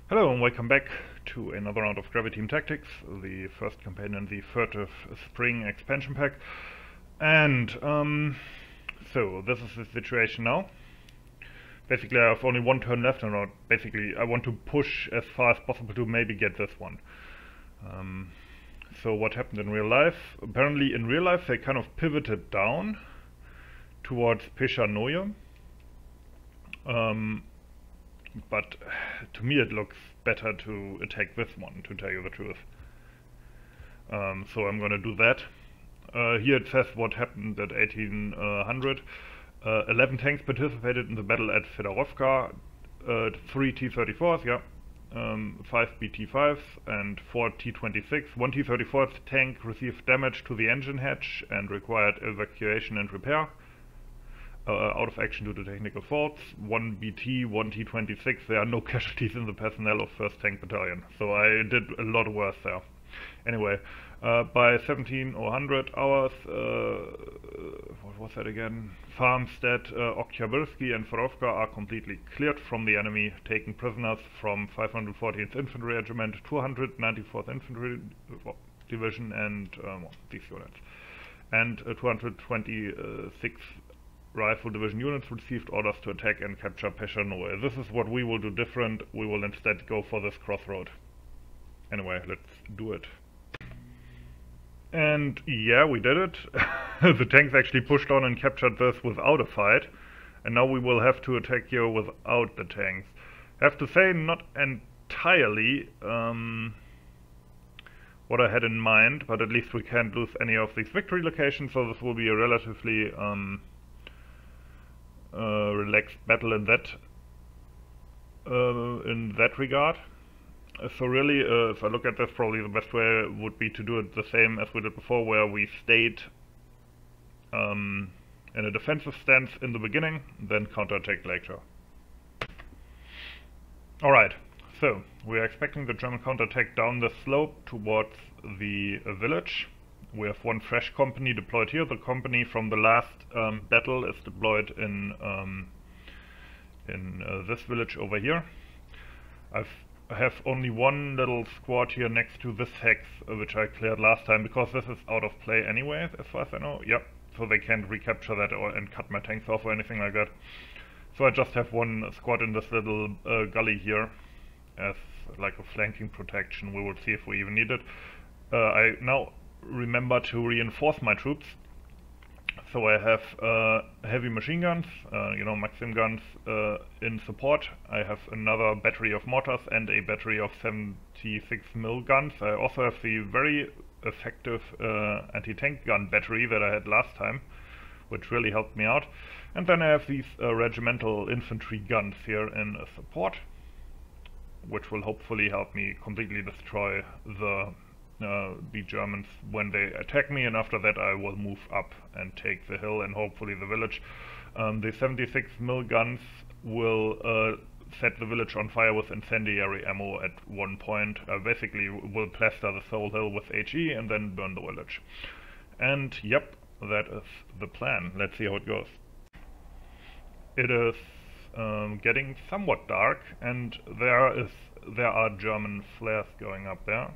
Hello and welcome back to another round of Graviteam Tactics, the first campaign in the Furtive Spring expansion pack. And, so this is the situation now. Basically I have only one turn left, and basically I want to push as far as possible to maybe get this one. So what happened in real life? Apparently in real life they kind of pivoted down towards Peshanoye. But to me it looks better to attack this one, to tell you the truth. So I'm gonna do that. Here it says what happened at 1800. 11 tanks participated in the battle at Fedorovka, 3 T-34s, yeah, 5 BT-5s and 4 T-26. 1 T-34 tank received damage to the engine hatch and required evacuation and repair. Out of action due to technical faults. 1 BT, 1 T-26, there are no casualties in the personnel of 1st Tank Battalion, so I did a lot worse there. Anyway, by 1700 hours, what was that again? Farmstead, Oktyabrski and Fedorovka are completely cleared from the enemy, taking prisoners from 514th Infantry Regiment, 294th Infantry Division and these units. And 226 Rifle Division units received orders to attack and capture Peshanoye. This is what we will do different. We will instead go for this crossroad. Anyway, let's do it. And yeah, we did it. The tanks actually pushed on and captured this without a fight. And now we will have to attack here without the tanks. I have to say, not entirely what I had in mind, but at least we can't lose any of these victory locations, so this will be a relatively relaxed battle in that regard. So really, if I look at this, probably the best way would be to do it the same as we did before, where we stayed in a defensive stance in the beginning, then counterattack later. Alright, so we are expecting the German counterattack down the slope towards the village. We have one fresh company deployed here. The company from the last battle is deployed in this village over here. I have only one little squad here next to this hex, which I cleared last time, because this is out of play anyway, as far as I know. Yep, so they can't recapture that and cut my tanks off or anything like that. So I just have one squad in this little gully here as like a flanking protection. We will see if we even need it. I now remember to reinforce my troops, so I have heavy machine guns, Maxim guns in support. I have another battery of mortars and a battery of 76mm guns. I also have the very effective anti-tank gun battery that I had last time, which really helped me out. And then I have these regimental infantry guns here in support, which will hopefully help me completely destroy the Germans when they attack me, and after that I will move up and take the hill and hopefully the village. The 76mm guns will set the village on fire with incendiary ammo at one point. Basically will plaster the whole hill with HE and then burn the village. And yep, that is the plan. Let's see how it goes. It is getting somewhat dark, and there are German flares going up there.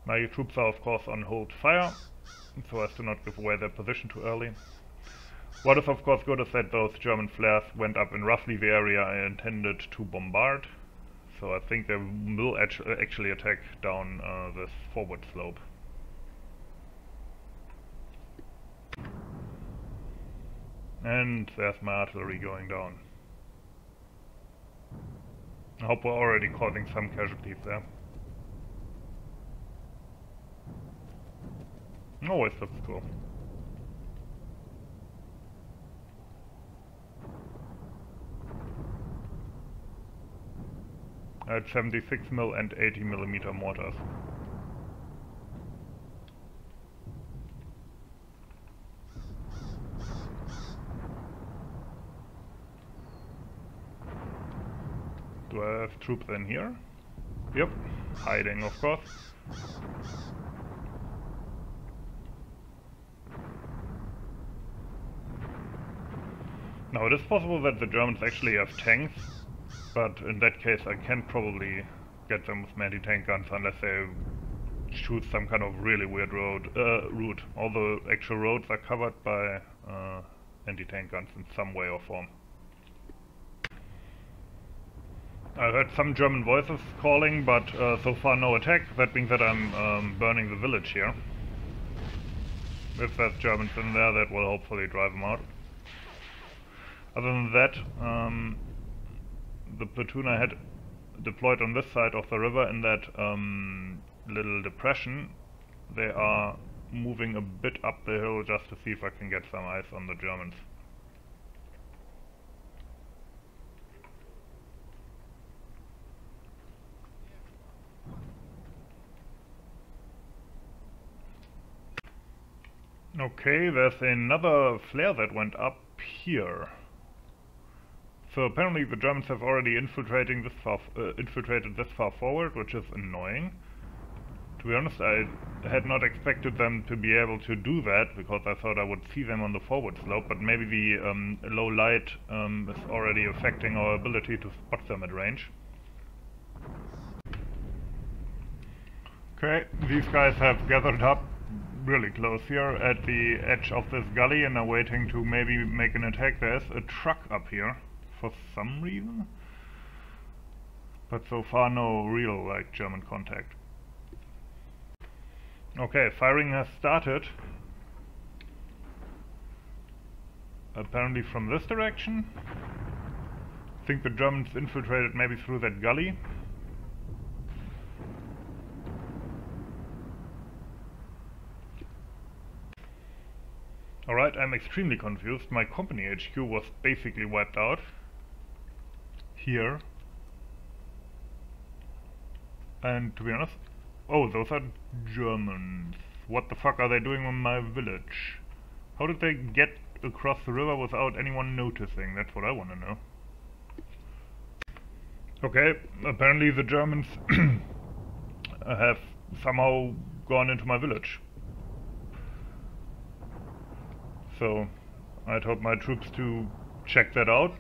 My troops are of course on hold fire, so as to not give away their position too early. What is of course good is that those German flares went up in roughly the area I intended to bombard, so I think they will actually attack down this forward slope. And there's my artillery going down. I hope we're already causing some casualties there. Always looks cool. I had 76mm and 80mm mortars. Do I have troops in here? Yep, hiding of course. Now it is possible that the Germans actually have tanks, but in that case I can probably get them with anti-tank guns unless they choose some kind of really weird route. All the actual roads are covered by anti-tank guns in some way or form. I heard some German voices calling, but so far no attack. That means that I'm burning the village here. If there's Germans in there, that will hopefully drive them out. Other than that, the platoon I had deployed on this side of the river in that little depression, they are moving a bit up the hill just to see if I can get some eyes on the Germans. Okay, there's another flare that went up here. So apparently the Germans have already infiltrated this far forward, which is annoying. To be honest, I had not expected them to be able to do that, because I thought I would see them on the forward slope, but maybe the low light is already affecting our ability to spot them at range. Okay, these guys have gathered up really close here at the edge of this gully and are waiting to maybe make an attack. There's a truck up here for some reason, but so far no real German contact. Okay, firing has started. Apparently from this direction. I think the Germans infiltrated maybe through that gully. Alright, I'm extremely confused. My company HQ was basically wiped out. Here. And to be honest... Oh, those are Germans. What the fuck are they doing in my village? How did they get across the river without anyone noticing? That's what I want to know. Okay, apparently the Germans have somehow gone into my village. So, I told my troops to check that out.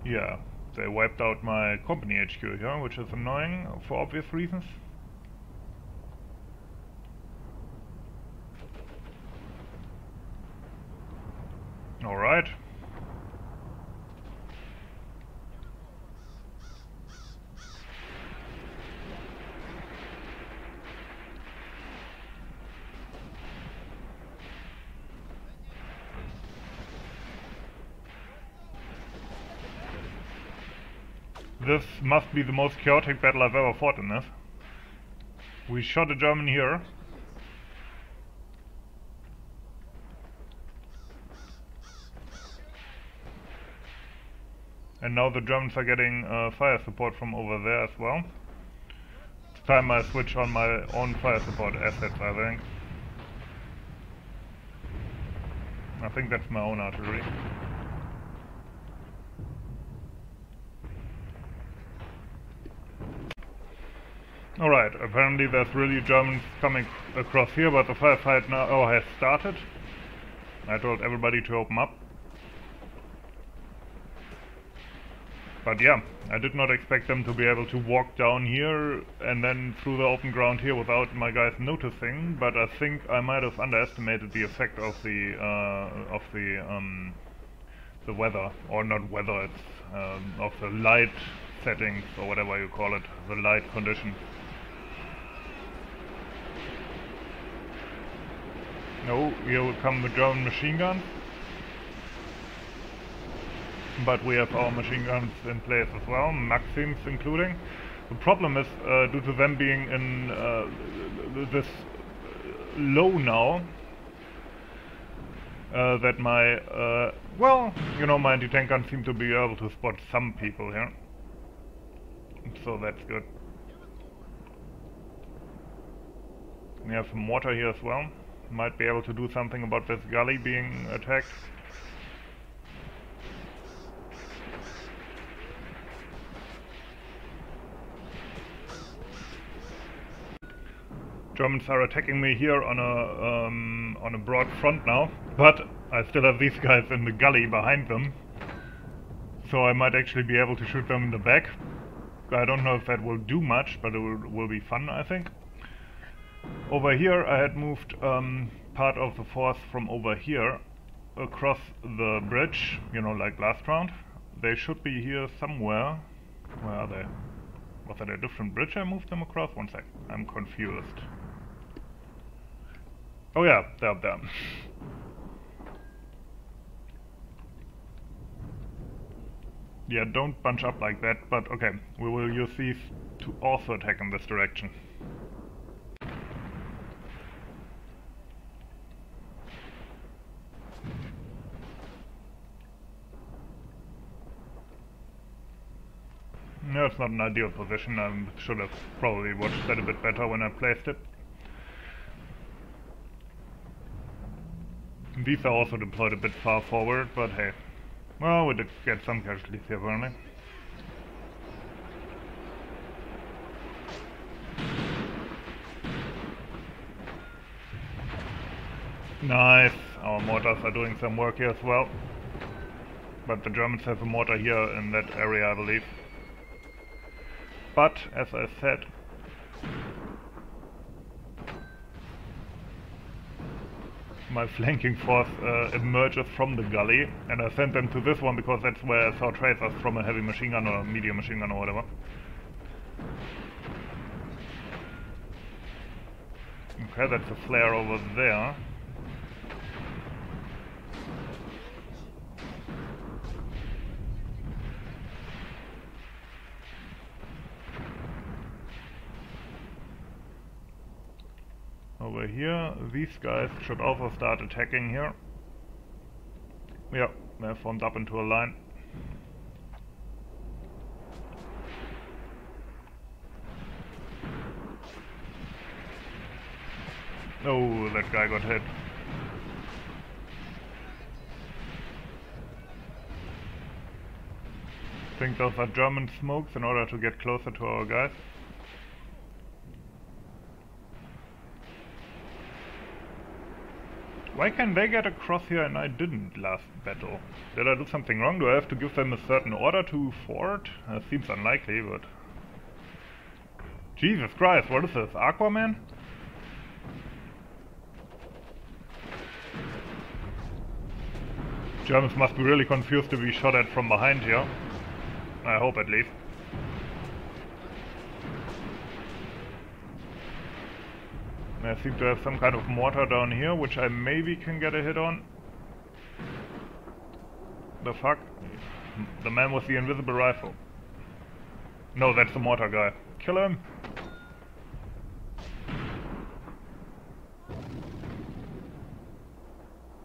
Yeah, they wiped out my company HQ here, which is annoying for obvious reasons. Alright. This must be the most chaotic battle I've ever fought in this. We shot a German here. And now the Germans are getting fire support from over there as well. It's time I switch on my own fire support assets, I think that's my own artillery. Alright, apparently there's really Germans coming across here, but the firefight now has started. I told everybody to open up. But yeah, I did not expect them to be able to walk down here and then through the open ground here without my guys noticing, but I think I might have underestimated the effect of the weather, or not weather, it's of the light settings, or whatever you call it, the light conditions. No, here will come the German machine gun. But we have our machine guns in place as well, Maxims including. The problem is, due to them being in this low now, that my, well, you know, my anti-tank guns seem to be able to spot some people here. So that's good. We have some water here as well. Might be able to do something about this gully being attacked. Germans are attacking me here on a broad front now, but I still have these guys in the gully behind them, so I might actually be able to shoot them in the back. I don't know if that will do much, but it will be fun, I think. Over here I had moved part of the force from over here across the bridge, you know, like last round. They should be here somewhere. Where are they? Was that a different bridge I moved them across? One sec, I'm confused. Oh yeah, they're up there. Yeah, don't bunch up like that, but okay, we will use these to also attack in this direction. No, it's not an ideal position. I should have probably watched that a bit better when I placed it. These are also deployed a bit far forward, but hey. Well, we did get some casualties here apparently. Nice, our mortars are doing some work here as well. But the Germans have a mortar here in that area, I believe. But, as I said, my flanking force emerges from the gully, and I sent them to this one because that's where I saw tracers from a heavy machine gun or medium machine gun or whatever. Okay, that's a flare over there. Over here, these guys should also start attacking here. Yeah, they're formed up into a line. Oh, that guy got hit. I think those are German smokes in order to get closer to our guys. Why can they get across here and I didn't last battle? Did I do something wrong? Do I have to give them a certain order to ford? Seems unlikely, but... Jesus Christ, what is this? Aquaman? Germans must be really confused to be shot at from behind here. I hope at least. I seem to have some kind of mortar down here, which I maybe can get a hit on. The fuck? The man with the invisible rifle. No, that's the mortar guy. Kill him!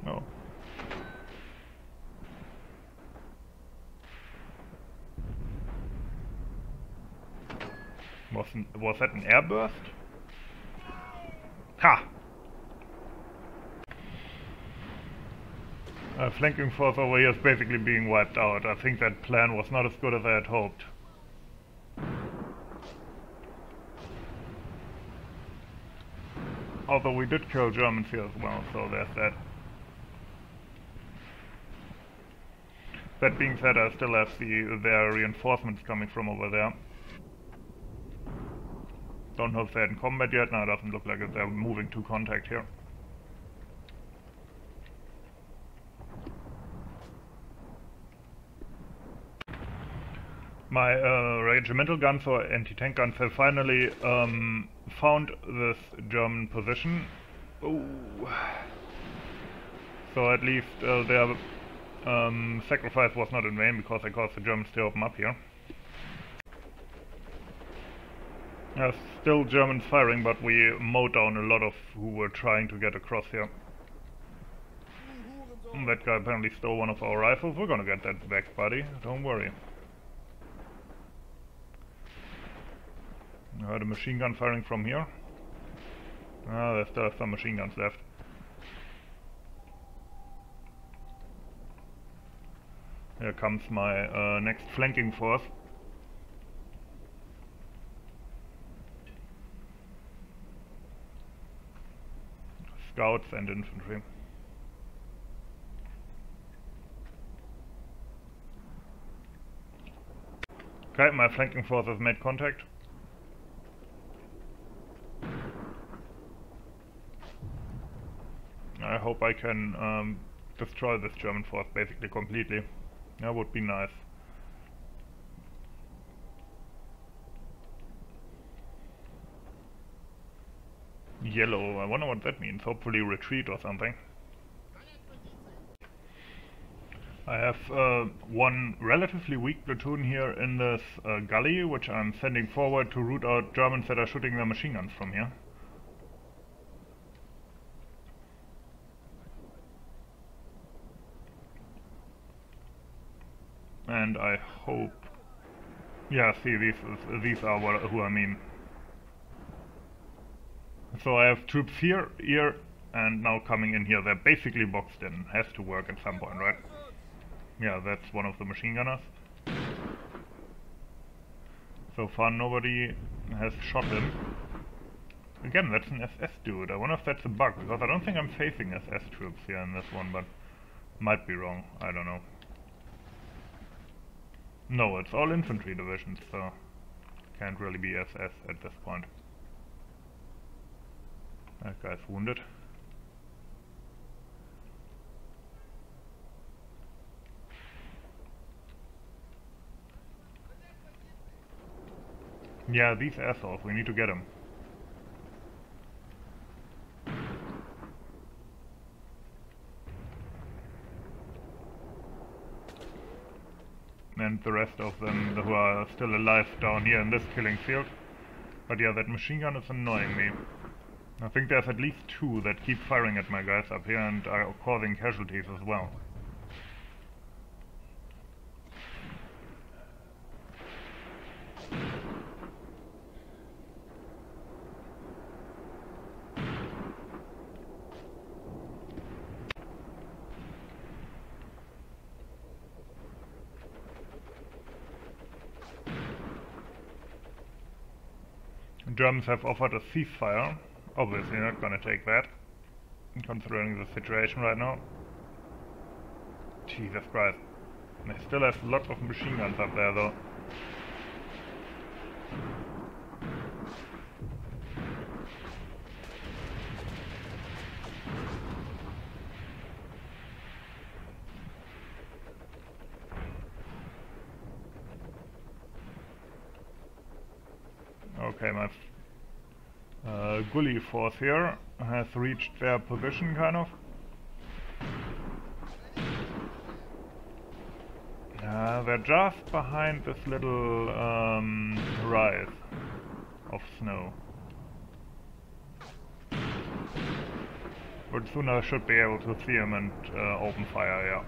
No. Was that an airburst? Ha! Flanking force over here is basically being wiped out. I think that plan was not as good as I had hoped. Although we did kill Germans here as well, so there's that. That being said, I still have their reinforcements coming from over there. Don't know if they're in combat yet. No, it doesn't look like it. They're moving to contact here. My regimental guns or anti-tank guns have finally found this German position. Ooh. So at least their sacrifice was not in vain, because they caused the Germans to open up here. Still Germans firing, but we mowed down a lot of who were trying to get across here. That guy apparently stole one of our rifles. We're gonna get that back, buddy. Don't worry. I heard a machine gun firing from here. Ah, there's still some machine guns left. Here comes my next flanking force. scouts and infantry. Okay, my flanking forces made contact. I hope I can destroy this German force basically completely. That would be nice. Yellow, I wonder what that means. Hopefully retreat or something. I have one relatively weak platoon here in this gully, which I'm sending forward to root out Germans that are shooting their machine guns from here. And I hope... Yeah, see, these are who I mean. So I have troops here, and now coming in here. They're basically boxed in. Has to work at some point, right? Yeah, that's one of the machine gunners. So far nobody has shot him. Again, that's an SS dude. I wonder if that's a bug, because I don't think I'm facing SS troops here in this one, but might be wrong. I don't know. No, it's all infantry divisions, so can't really be SS at this point. That guy's wounded. Yeah, these assholes, we need to get them. And the rest of them who are still alive down here in this killing field. But yeah, that machine gun is annoying me. I think there's at least two that keep firing at my guys up here and are causing casualties as well. The Germans have offered a ceasefire. Obviously not gonna take that, considering the situation right now. Jesus Christ. They still have lots of machine guns up there though. Okay, my Gully force here has reached their position, kind of. They're just behind this little rise of snow. But soon I should be able to see them and open fire, yeah.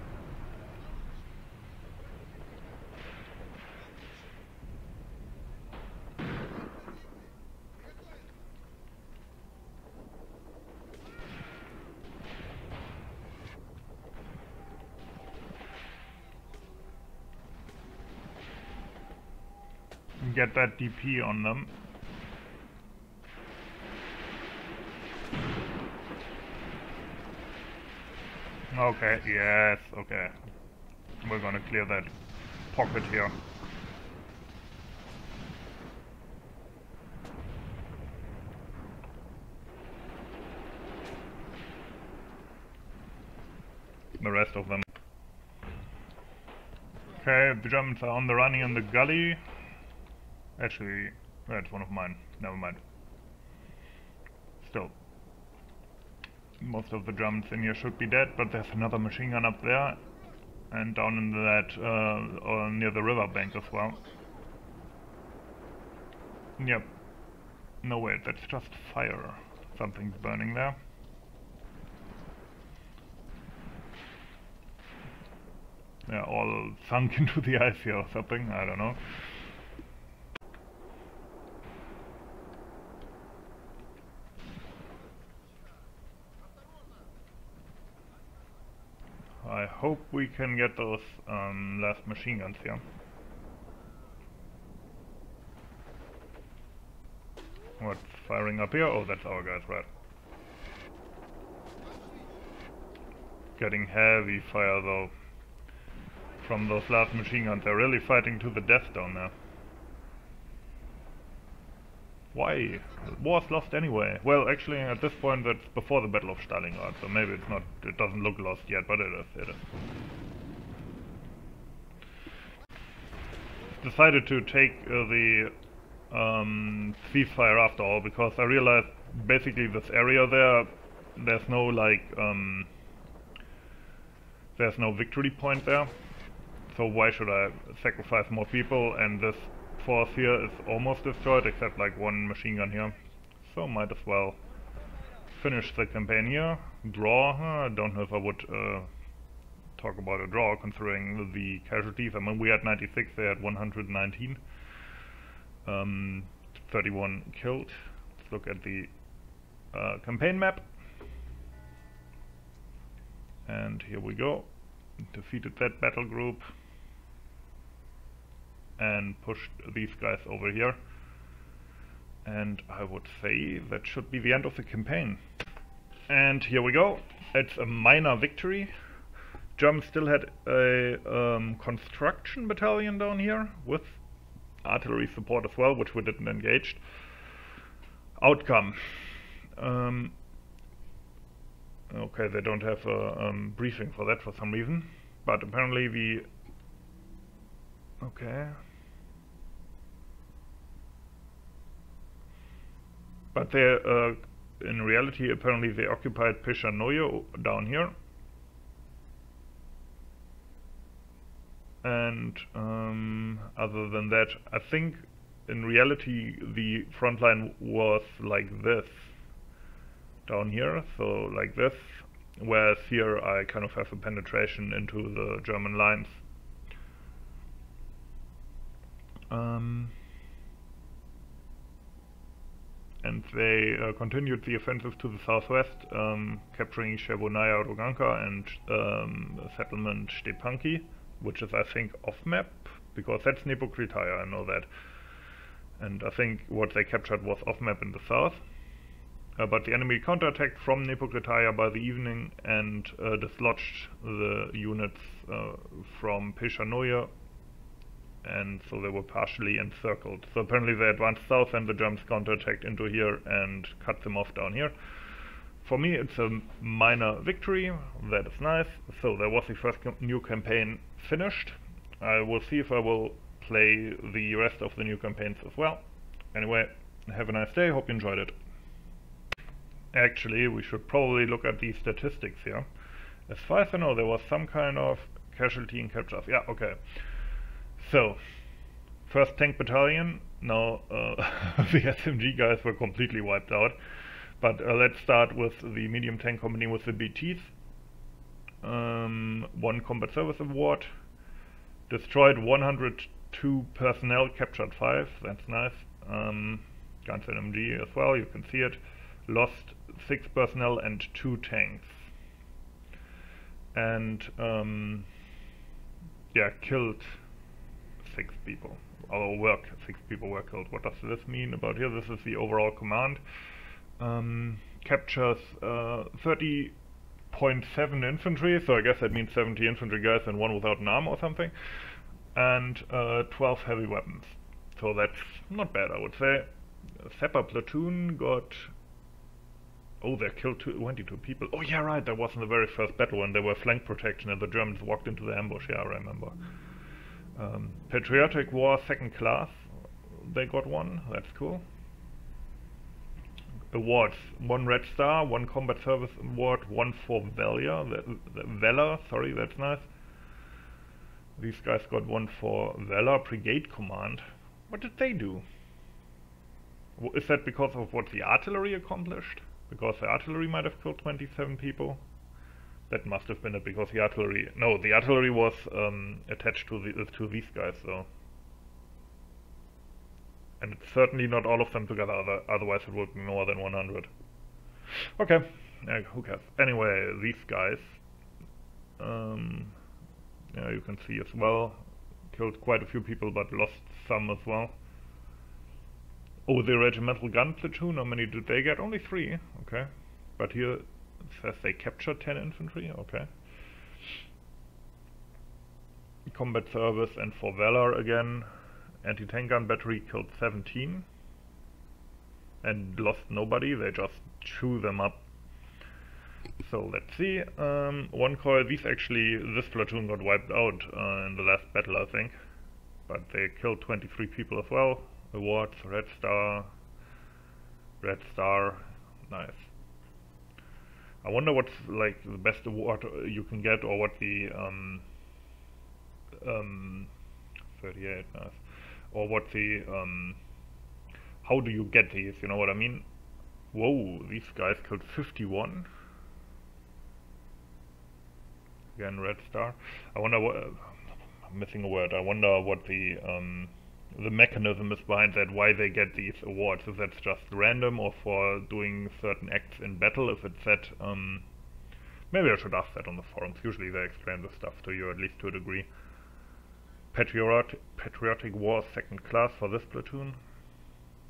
Get that DP on them. Okay, yes, okay. We're gonna clear that pocket here. The rest of them. Okay, the Germans are on the run in the gully. Actually, that's one of mine. Never mind. Still. Most of the Germans in here should be dead, but there's another machine gun up there. And down in that, or near the river bank as well. Yep. No wait, that's just fire. Something's burning there. They're all sunk into the ice here or something, I don't know. I hope we can get those last machine guns here. What's firing up here? Oh, that's our guys, right. getting heavy fire though from those last machine guns. They're really fighting to the death down there. Why? The war's lost anyway. Well, actually, at this point, that's before the Battle of Stalingrad, so maybe it's not. It doesn't look lost yet, but it is. It is. Decided to take the ceasefire after all, because I realized basically this area there's no there's no victory point there. So why should I sacrifice more people? And this force here is almost destroyed, except like one machine gun here. So might as well finish the campaign here. Draw. I don't know if I would talk about a draw, considering the casualties. I mean, we had 96, they had 119. 31 killed. Let's look at the campaign map. And here we go. Defeated that battle group and pushed these guys over here. And I would say that should be the end of the campaign. And here we go. It's a minor victory. Germans still had a construction battalion down here with artillery support as well, which we didn't engage. Outcome. Okay, they don't have a briefing for that for some reason, but apparently the... Okay. But they, in reality, apparently they occupied Peshanoye down here. And other than that, I think in reality the front line was like this down here, so like this, whereas here I kind of have a penetration into the German lines. And they continued the offensive to the southwest, capturing Chervonaya Roganka and settlement Stepanki, which is I think off map, because that's Nepokretaya, I know that. And I think what they captured was off map in the south. But the enemy counterattacked from Nepokretaya by the evening and dislodged the units from Peshanoye, and so they were partially encircled. So apparently they advanced south and the Germans counterattacked into here and cut them off down here. For me it's a minor victory, that is nice. So there was the first new campaign finished. I will see if I will play the rest of the new campaigns as well. Anyway, have a nice day, hope you enjoyed it. Actually, we should probably look at the statistics here. As far as I know, there was some kind of casualty and captures. Yeah, okay. So, first tank battalion. Now, the SMG guys were completely wiped out. But let's start with the medium tank company with the BTs. 1 combat service award. Destroyed 102 personnel, captured 5. That's nice. Guns and MG as well, you can see it. Lost 6 personnel and 2 tanks. And yeah, killed 6 people. Or 6 people were killed. What does this mean about here? This is the overall command. Captures 30.7 infantry, so I guess that means 70 infantry guys and 1 without an arm or something. And 12 heavy weapons. So that's not bad, I would say. Sapper platoon got... Oh, they killed 22 people. Oh yeah, right, that was in the very first battle when they were flank protection and the Germans walked into the ambush. Yeah, I remember. Patriotic War, 2nd class. They got 1. That's cool. Awards: 1 Red Star, 1 Combat Service Award, 1 for Valor. Sorry, that's nice. These guys got 1 for Valor. Brigade Command. What did they do? Is that because of what the artillery accomplished? Because the artillery might have killed 27 people? That must have been it, because the artillery... No, the artillery was attached to these guys, so... And it's certainly not all of them together, otherwise it would be more than 100. Okay, who cares? Anyway, these guys... yeah, you can see as well. Killed quite a few people, but lost some as well. Oh, the regimental gun platoon, how many did they get? Only 3, okay. But here it says they captured 10 infantry, okay. combat service and for valor again. Anti-tank gun battery killed 17 and lost nobody, they just chew them up. So let's see, one coil, this platoon got wiped out in the last battle I think, but they killed 23 people as well. Awards, red star, nice. I wonder what's like the best award you can get, or what the 38, nice, or what the how do you get these, you know what I mean? Whoa, these guys killed 51. Again, red star. I wonder what, I'm missing a word, I wonder what the mechanism is behind that, why they get these awards. If that's just random or for doing certain acts in battle, if it's that, maybe I should ask that on the forums. Usually they explain this stuff to you, at least to a degree. Patriotic War 2nd class for this platoon,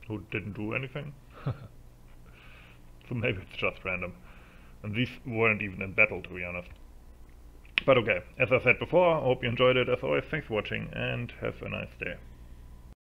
who didn't do anything. So maybe it's just random. And these weren't even in battle, to be honest. But okay, as I said before, I hope you enjoyed it. As always, thanks for watching and have a nice day.